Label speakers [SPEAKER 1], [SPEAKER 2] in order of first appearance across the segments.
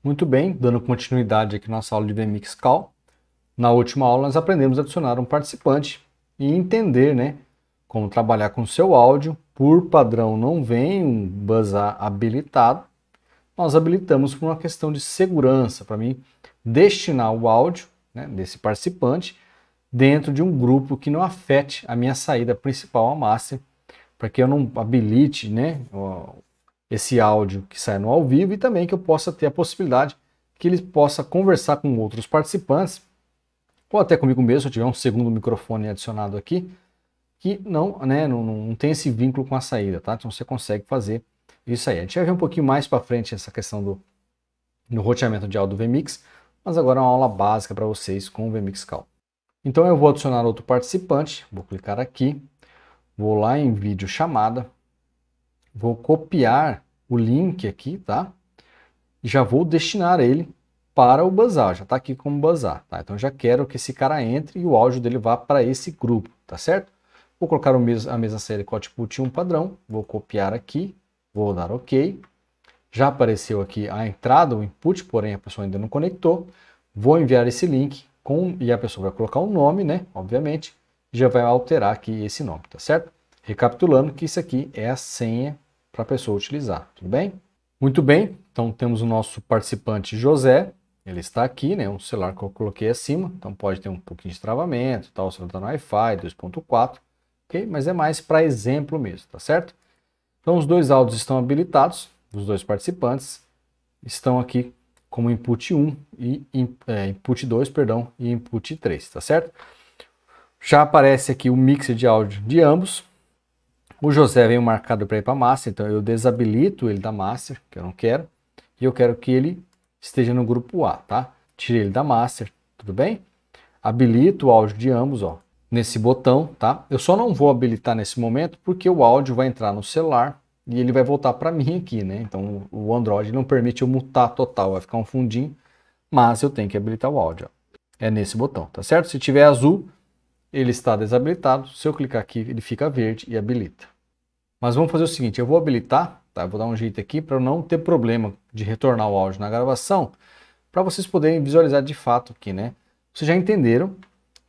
[SPEAKER 1] Muito bem, dando continuidade aqui na nossa aula de VMix Call. Na última aula nós aprendemos a adicionar um participante e entender, né, como trabalhar com o seu áudio. Por padrão não vem um buzzer habilitado. Nós habilitamos por uma questão de segurança, para mim destinar o áudio, né, desse participante dentro de um grupo que não afete a minha saída principal, a master, para que eu não habilite, né, esse áudio que sai no ao vivo e também que eu possa ter a possibilidade que ele possa conversar com outros participantes ou até comigo mesmo, se eu tiver um segundo microfone adicionado aqui, que não tem esse vínculo com a saída, tá? Então você consegue fazer isso aí. A gente vai ver um pouquinho mais para frente essa questão do roteamento de áudio do VMix, mas agora é uma aula básica para vocês com o VMix Call. Então eu vou adicionar outro participante, vou clicar aqui, vou lá em vídeo chamada, vou copiar o link aqui, tá? E já vou destinar ele para o buzzer, já está aqui como buzzer, tá? Então já quero que esse cara entre e o áudio dele vá para esse grupo, tá certo? Vou colocar a mesma série com output 1 padrão, vou copiar aqui, vou dar OK. Já apareceu aqui a entrada, o input, porém a pessoa ainda não conectou. Vou enviar esse link e a pessoa vai colocar um nome, né? Obviamente, já vai alterar aqui esse nome, tá certo? Recapitulando que isso aqui é a senha para a pessoa utilizar, tudo bem? Muito bem, então temos o nosso participante José, ele está aqui, né? Um celular que eu coloquei acima, então pode ter um pouquinho de travamento, tal, o celular está no Wi-Fi 2.4, ok? Mas é mais para exemplo mesmo, tá certo? Então os dois áudios estão habilitados, os dois participantes estão aqui como input 1 e input 2, perdão, e input 3, tá certo? Já aparece aqui o mixer de áudio de ambos. O José veio marcado para ir para a master, então eu desabilito ele da master, que eu não quero, e eu quero que ele esteja no grupo A, tá? Tirei ele da master, tudo bem? Habilito o áudio de ambos, ó, nesse botão, tá? Eu só não vou habilitar nesse momento porque o áudio vai entrar no celular e ele vai voltar para mim aqui, né? Então o Android não permite eu mutar total, vai ficar um fundinho, mas eu tenho que habilitar o áudio, ó. É nesse botão, tá certo? Se tiver azul, ele está desabilitado. Se eu clicar aqui, ele fica verde e habilita. Mas vamos fazer o seguinte, eu vou habilitar, tá? Eu vou dar um jeito aqui para não ter problema de retornar o áudio na gravação, para vocês poderem visualizar de fato aqui, né? Vocês já entenderam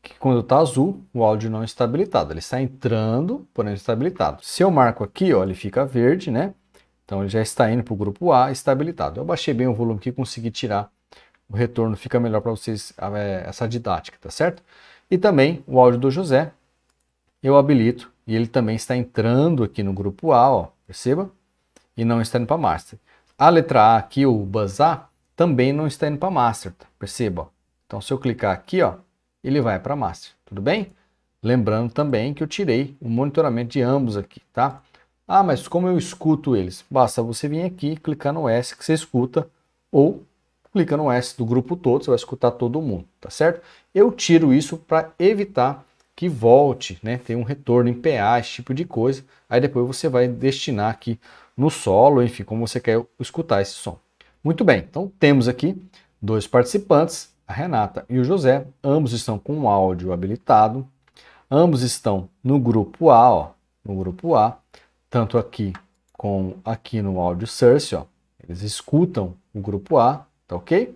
[SPEAKER 1] que quando está azul, o áudio não está habilitado. Ele está entrando, porém está habilitado. Se eu marco aqui, ó, ele fica verde, né? Então ele já está indo para o grupo A, está habilitado. Eu baixei bem o volume aqui, consegui tirar o retorno, fica melhor para vocês essa didática, tá certo? E também o áudio do José, eu habilito e ele também está entrando aqui no grupo A, ó, perceba? E não está indo para master. A letra A aqui, o buzzer, também não está indo para master, tá? Perceba, ó. Então se eu clicar aqui, ó, ele vai para master, tudo bem? Lembrando também que eu tirei o monitoramento de ambos aqui, tá? Ah, mas como eu escuto eles? Basta você vir aqui, clicar no S que você escuta, ou clica no S do grupo todo, você vai escutar todo mundo, tá certo? Eu tiro isso para evitar que volte, né? Tem um retorno em PA, esse tipo de coisa. Aí depois você vai destinar aqui no solo, enfim, como você quer escutar esse som. Muito bem, então temos aqui dois participantes, a Renata e o José, ambos estão com o áudio habilitado, ambos estão no grupo A, ó, no grupo A, tanto aqui como aqui no áudio source, ó, eles escutam o grupo A, tá ok?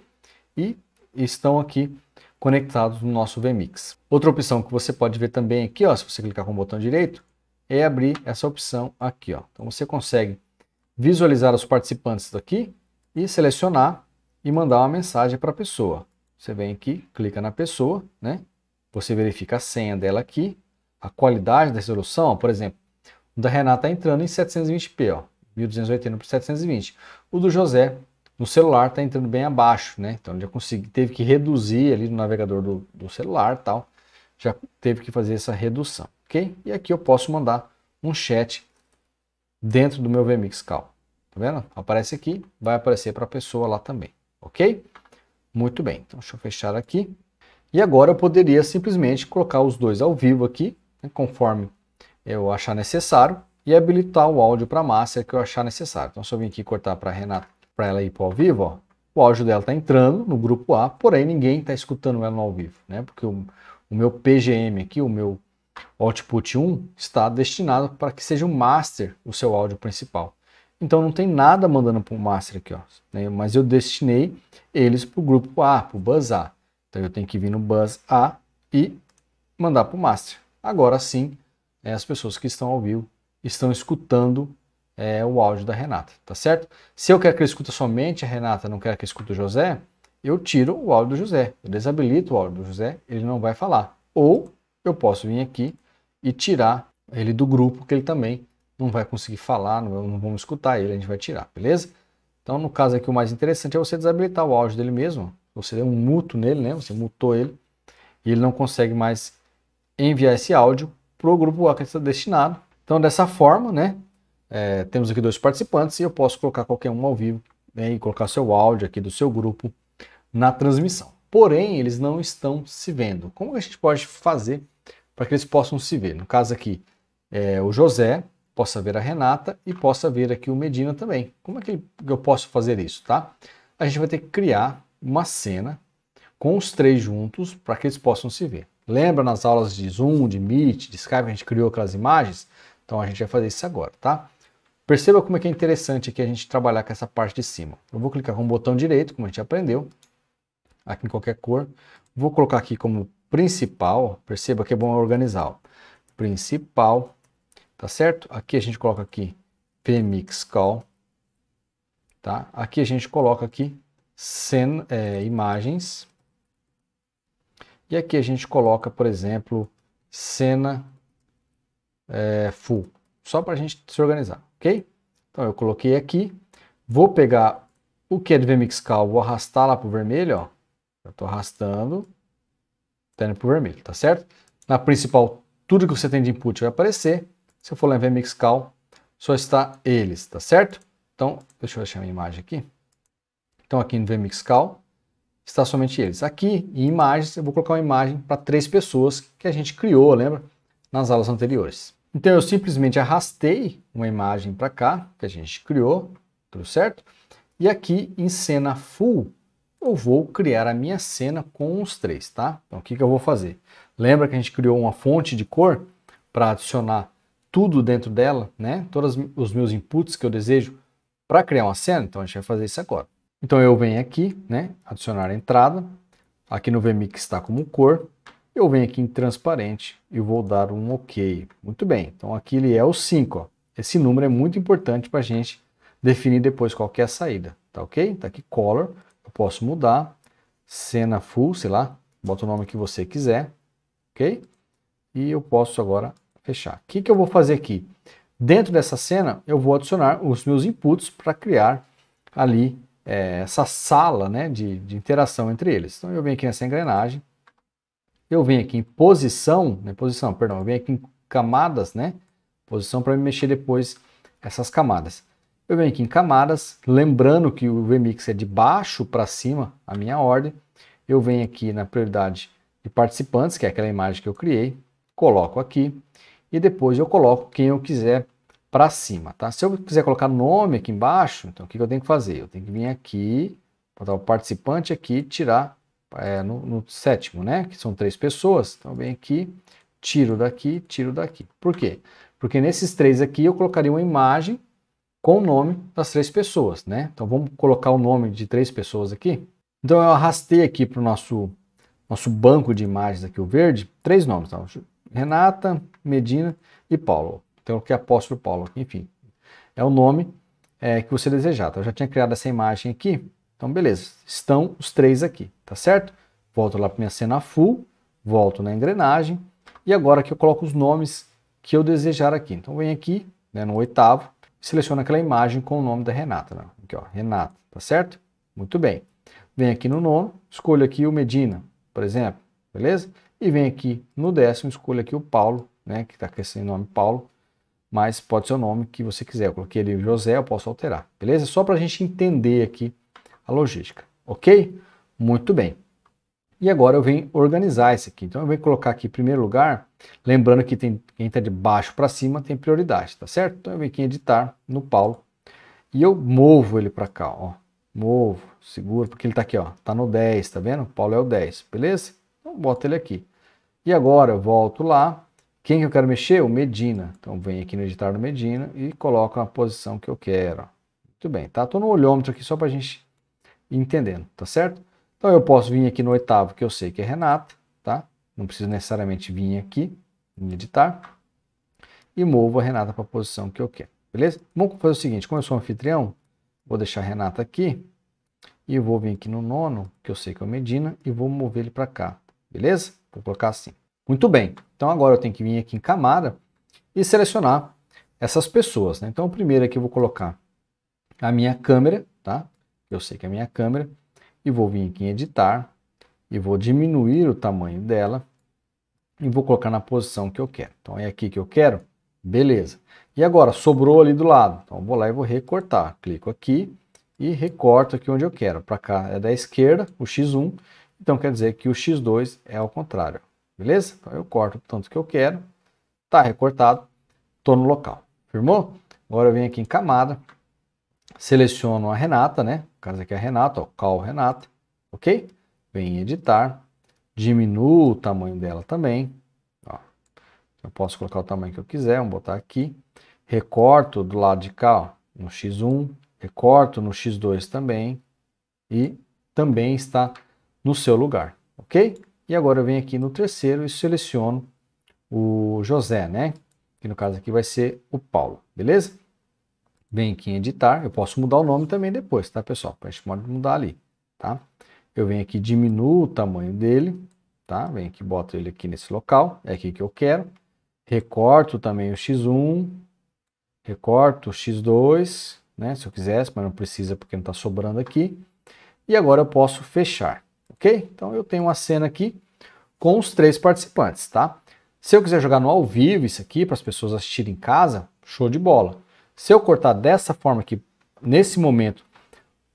[SPEAKER 1] E estão aqui conectados no nosso VMix. Outra opção que você pode ver também aqui, ó, se você clicar com o botão direito, é abrir essa opção aqui, ó. Então você consegue visualizar os participantes daqui e selecionar e mandar uma mensagem para a pessoa. Você vem aqui, clica na pessoa, né? Você verifica a senha dela aqui, a qualidade da resolução, por exemplo, o da Renata está entrando em 720p, ó, 1280 por 720. O do José no celular está entrando bem abaixo, né? Então ele já teve que reduzir ali no navegador do celular, tal, já teve que fazer essa redução, ok? E aqui eu posso mandar um chat dentro do meu VMix Call, tá vendo? Aparece aqui, vai aparecer para a pessoa lá também, ok? Muito bem, então deixa eu fechar aqui. E agora eu poderia simplesmente colocar os dois ao vivo aqui, né, conforme eu achar necessário, e habilitar o áudio para a master que eu achar necessário. Então se eu vir aqui cortar para a Renata, para ela ir para o ao vivo, ó, o áudio dela está entrando no grupo A, porém ninguém está escutando ela no ao vivo, né? Porque o meu PGM aqui, o meu output 1, está destinado para que seja o master o seu áudio principal. então não tem nada mandando para o master aqui, ó, né? Mas eu destinei eles para o grupo A, para o bus A. Então eu tenho que vir no bus A e mandar para o master. Agora sim, as pessoas que estão ao vivo estão escutando o áudio da Renata, tá certo? Se eu quero que ele escuta somente a Renata, não quero que ele escute o José, eu tiro o áudio do José, eu desabilito o áudio do José, ele não vai falar. Ou eu posso vir aqui e tirar ele do grupo, que ele também não vai conseguir falar, não vamos escutar ele, a gente vai tirar, beleza? Então, no caso aqui, o mais interessante é você desabilitar o áudio dele mesmo. Você deu um muto nele, né? Você mutou ele e ele não consegue mais enviar esse áudio para o grupo A que está destinado. Então, dessa forma, né? Temos aqui 2 participantes e eu posso colocar qualquer um ao vivo, né, e colocar seu áudio aqui do seu grupo na transmissão. Porém, eles não estão se vendo. Como a gente pode fazer para que eles possam se ver? No caso aqui, o José possa ver a Renata e possa ver aqui o Medina também. Como é que eu posso fazer isso, tá? A gente vai ter que criar uma cena com os 3 juntos para que eles possam se ver. Lembra nas aulas de Zoom, de Meet, de Skype, a gente criou aquelas imagens? Então a gente vai fazer isso agora, tá? Perceba como é que é interessante aqui a gente trabalhar com essa parte de cima. Eu vou clicar com o botão direito, como a gente aprendeu, aqui em qualquer cor. Vou colocar aqui como principal, perceba que é bom organizar. Ó. Principal, tá certo? Aqui a gente coloca aqui vMix Call, tá? Aqui a gente coloca aqui imagens. E aqui a gente coloca, por exemplo, cena full, só para a gente se organizar, ok? Então eu coloquei aqui, vou pegar o que é de vMix Call, vou arrastar lá para o vermelho, ó. Eu estou arrastando, tá indo para o vermelho, tá certo? Na principal, tudo que você tem de input vai aparecer. Se eu for lá em vMix Call, só está eles, tá certo? Então, deixa eu deixar minha imagem aqui. Então aqui no vMix Call, está somente eles. Aqui em imagens, eu vou colocar uma imagem para 3 pessoas que a gente criou, lembra? Nas aulas anteriores. Então eu simplesmente arrastei uma imagem para cá, que a gente criou, tudo certo? E aqui em cena full, eu vou criar a minha cena com os 3, tá? Então o que eu vou fazer? Lembra que a gente criou uma fonte de cor para adicionar tudo dentro dela, né? Todos os meus inputs que eu desejo para criar uma cena? Então a gente vai fazer isso agora. Então eu venho aqui, né? Adicionar a entrada. Aqui no vMix está como cor. Eu venho aqui em transparente e vou dar um OK. Muito bem. Então aqui ele é o 5. Ó. Esse número é muito importante para a gente definir depois qual que é a saída. Tá ok? Tá aqui color. Eu posso mudar. Cena full, sei lá. Bota o nome que você quiser. Ok? E eu posso agora fechar. O que eu vou fazer aqui? Dentro dessa cena, eu vou adicionar os meus inputs para criar ali essa sala, né, de interação entre eles. Então eu venho aqui nessa engrenagem, eu venho aqui em posição, eu venho aqui em camadas, né, posição para me mexer depois essas camadas. Eu venho aqui em camadas, lembrando que o vMix é de baixo para cima, a minha ordem. Eu venho aqui na prioridade de participantes, que é aquela imagem que eu criei, coloco aqui e depois eu coloco quem eu quiser para cima, tá? Se eu quiser colocar nome aqui embaixo, então o que eu tenho que fazer? Eu tenho que vir aqui, botar o participante aqui, tirar no sétimo, né? Que são 3 pessoas. Então eu venho aqui, tiro daqui. Por quê? Porque nesses 3 aqui eu colocaria uma imagem com o nome das 3 pessoas, né? Então vamos colocar o nome de 3 pessoas aqui. Então eu arrastei aqui para o nosso banco de imagens aqui, o verde, 3 nomes, tá? Renata, Medina e Paulo. Então, que é apóstolo Paulo, enfim, é o nome que você desejar. Então, eu já tinha criado essa imagem aqui. Então, beleza, estão os 3 aqui, tá certo? Volto lá para minha cena full, volto na engrenagem e agora que eu coloco os nomes que eu desejar aqui. Então, venho aqui, né, no 8º, seleciono aquela imagem com o nome da Renata. Né? Aqui, ó, Renata, tá certo? Muito bem. Venho aqui no 9º, escolho aqui o Medina, por exemplo, beleza? E venho aqui no 10º, escolho aqui o Paulo, né, que está com esse nome Paulo, mas pode ser o nome que você quiser. Eu coloquei ali o José, eu posso alterar, beleza? Só para a gente entender aqui a logística, ok? Muito bem. E agora eu venho organizar esse aqui. Então eu venho colocar aqui em primeiro lugar, lembrando que quem está de baixo para cima tem prioridade, tá certo? Então eu venho aqui em editar no Paulo e eu movo ele para cá, ó. Movo, seguro, porque ele está aqui, ó. Está no 10, tá vendo? O Paulo é o 10, beleza? Então boto ele aqui. E agora eu volto lá. Quem que eu quero mexer? O Medina. Então venho aqui no editar do Medina e coloco a posição que eu quero. Muito bem, tá? Tô no olhômetro aqui só pra gente ir entendendo, tá certo? Então eu posso vir aqui no oitavo, que eu sei que é Renata, tá? Não preciso necessariamente vir aqui em editar. E movo a Renata para a posição que eu quero, beleza? Vamos fazer o seguinte, como eu sou anfitrião, vou deixar a Renata aqui e vou vir aqui no nono, que eu sei que é o Medina, e vou mover ele para cá, beleza? Vou colocar assim. Muito bem, então agora eu tenho que vir aqui em camada e selecionar essas pessoas, né? Então, o primeiro aqui eu vou colocar a minha câmera, tá? Eu sei que é a minha câmera, e vou vir aqui em editar, e vou diminuir o tamanho dela, e vou colocar na posição que eu quero. Então, é aqui que eu quero, beleza. E agora, sobrou ali do lado, então eu vou lá e vou recortar. Clico aqui e recorto aqui onde eu quero. Para cá é da esquerda, o X1, então quer dizer que o X2 é ao contrário, beleza? Então eu corto o tanto que eu quero, tá recortado, tô no local. Firmou? Agora eu venho aqui em camada, seleciono a Renata, né? No caso aqui é a Renata, ó, Call Renata, ok? Venho em editar, diminuo o tamanho dela também, ó. Eu posso colocar o tamanho que eu quiser, vamos botar aqui. Recorto do lado de cá, ó, no X1, recorto no X2 também, e também está no seu lugar, ok? E agora eu venho aqui no terceiro e seleciono o José, né? Que no caso aqui vai ser o Paulo, beleza? Venho aqui em editar, eu posso mudar o nome também depois, tá, pessoal? A gente pode mudar ali, tá? Eu venho aqui, diminuo o tamanho dele, tá? Venho aqui, boto ele aqui nesse local, é aqui que eu quero. Recorto também o X1, recorto o X2, né? Se eu quisesse, mas não precisa porque não está sobrando aqui. E agora eu posso fechar, ok? Então eu tenho uma cena aqui com os 3 participantes, tá? Se eu quiser jogar no ao vivo isso aqui, para as pessoas assistirem em casa, show de bola. Se eu cortar dessa forma aqui, nesse momento,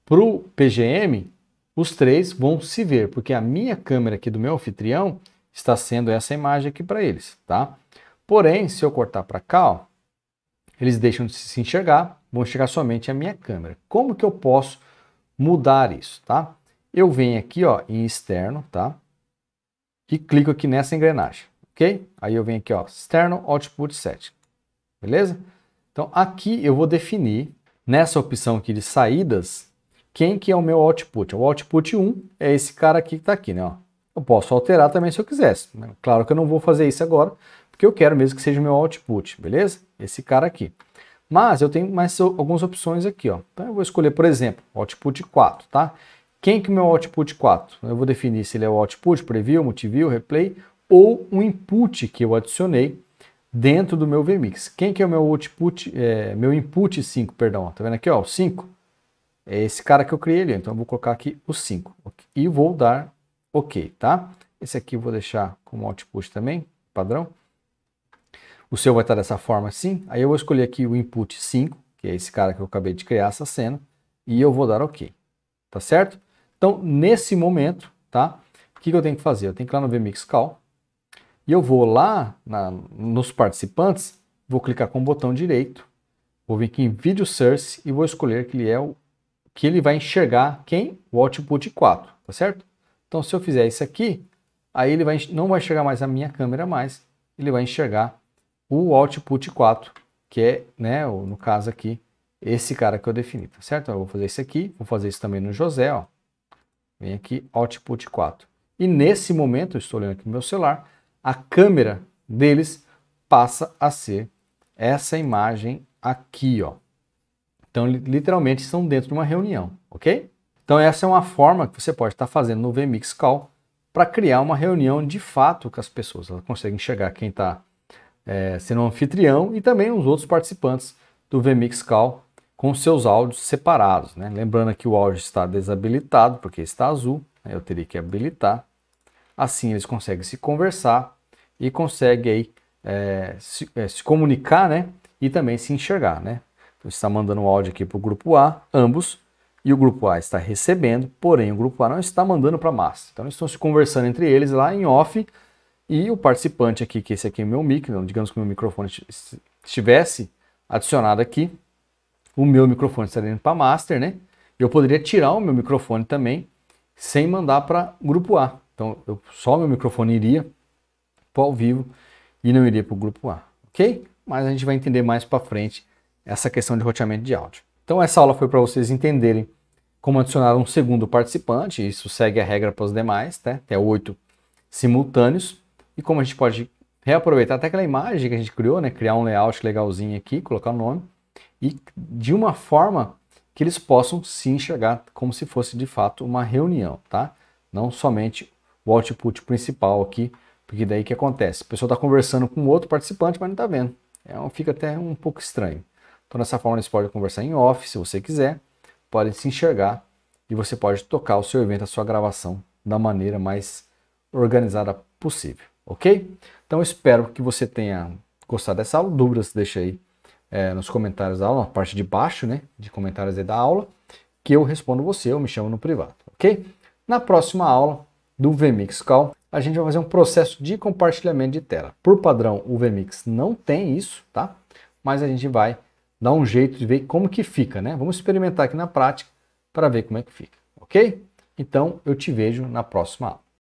[SPEAKER 1] para o PGM, os 3 vão se ver, porque a minha câmera aqui do meu anfitrião está sendo essa imagem aqui para eles, tá? Porém, se eu cortar para cá, ó, eles deixam de se enxergar, vão enxergar somente a minha câmera. Como que eu posso mudar isso, tá? Eu venho aqui, ó, em externo, tá? E clico aqui nessa engrenagem, ok? Aí eu venho aqui, ó, externo output set, beleza? Então aqui eu vou definir, nessa opção aqui de saídas, quem que é o meu output. O output 1 é esse cara aqui que tá aqui, né, ó. Eu posso alterar também se eu quisesse. Claro que eu não vou fazer isso agora, porque eu quero mesmo que seja o meu output, beleza? Esse cara aqui. Mas eu tenho mais algumas opções aqui, ó. Então eu vou escolher, por exemplo, output 4, tá? Quem que é o meu output 4? Eu vou definir se ele é o output, preview, multiview, replay, ou um input que eu adicionei dentro do meu vMix. Quem que é o meu output, meu input 5, perdão, tá vendo aqui, ó, o 5? É esse cara que eu criei ali, então eu vou colocar aqui o 5, e vou dar OK, tá? Esse aqui eu vou deixar como output também, padrão. O seu vai estar dessa forma assim, aí eu vou escolher aqui o input 5, que é esse cara que eu acabei de criar essa cena, e eu vou dar OK, tá certo? Então, nesse momento, tá? O que eu tenho que fazer? Eu tenho que ir lá no vMix Call, e eu vou lá nos participantes, vou clicar com o botão direito, vou vir aqui em Video Source e vou escolher que ele é que ele vai enxergar quem? O output 4, tá certo? Então, se eu fizer isso aqui, aí ele não vai enxergar mais a minha câmera mais, ele vai enxergar o output 4, que é, né, no caso aqui, esse cara que eu defini, tá certo? Eu vou fazer isso aqui, vou fazer isso também no José, ó. Vem aqui, output 4. E nesse momento, eu estou olhando aqui no meu celular, a câmera deles passa a ser essa imagem aqui, ó. Então, literalmente, estão dentro de uma reunião, ok? Então, essa é uma forma que você pode estar fazendo no vMix Call para criar uma reunião de fato com as pessoas. Ela consegue enxergar quem está sendo um anfitrião e também os outros participantes do vMix Call com seus áudios separados, né? Lembrando que o áudio está desabilitado porque está azul, né? Eu teria que habilitar. Assim eles conseguem se conversar e conseguem aí, se comunicar, né? E também se enxergar, né? Então, está mandando um áudio aqui para o grupo A, ambos, e o grupo A está recebendo, porém o grupo A não está mandando para a massa. Então eles estão se conversando entre eles lá em off, e o participante aqui, que esse aqui é o meu mic, então, digamos que o meu microfone estivesse adicionado aqui, o meu microfone estaria indo para master, né? Eu poderia tirar o meu microfone também, sem mandar para o grupo A. Então, só o meu microfone iria para o ao vivo e não iria para o grupo A, ok? Mas a gente vai entender mais para frente essa questão de roteamento de áudio. Então essa aula foi para vocês entenderem como adicionar um segundo participante, isso segue a regra para os demais, tá? Até 8 simultâneos, e como a gente pode reaproveitar até aquela imagem que a gente criou, né? Criar um layout legalzinho aqui, colocar o nome, e de uma forma que eles possam se enxergar como se fosse de fato uma reunião, tá? Não somente o output principal aqui, porque daí que acontece? A pessoa está conversando com outro participante, mas não está vendo. Fica até um pouco estranho. Então dessa forma eles podem conversar em off, se você quiser, podem se enxergar e você pode tocar o seu evento, a sua gravação da maneira mais organizada possível, ok? Então eu espero que você tenha gostado dessa aula. Dúvidas, deixa aí nos comentários da aula, na parte de baixo, né, de comentários aí da aula, que eu respondo você, eu me chamo no privado, ok? Na próxima aula do vMix Call, a gente vai fazer um processo de compartilhamento de tela. Por padrão, o vMix não tem isso, tá? Mas a gente vai dar um jeito de ver como que fica, né? Vamos experimentar aqui na prática para ver como é que fica, ok? Então, eu te vejo na próxima aula.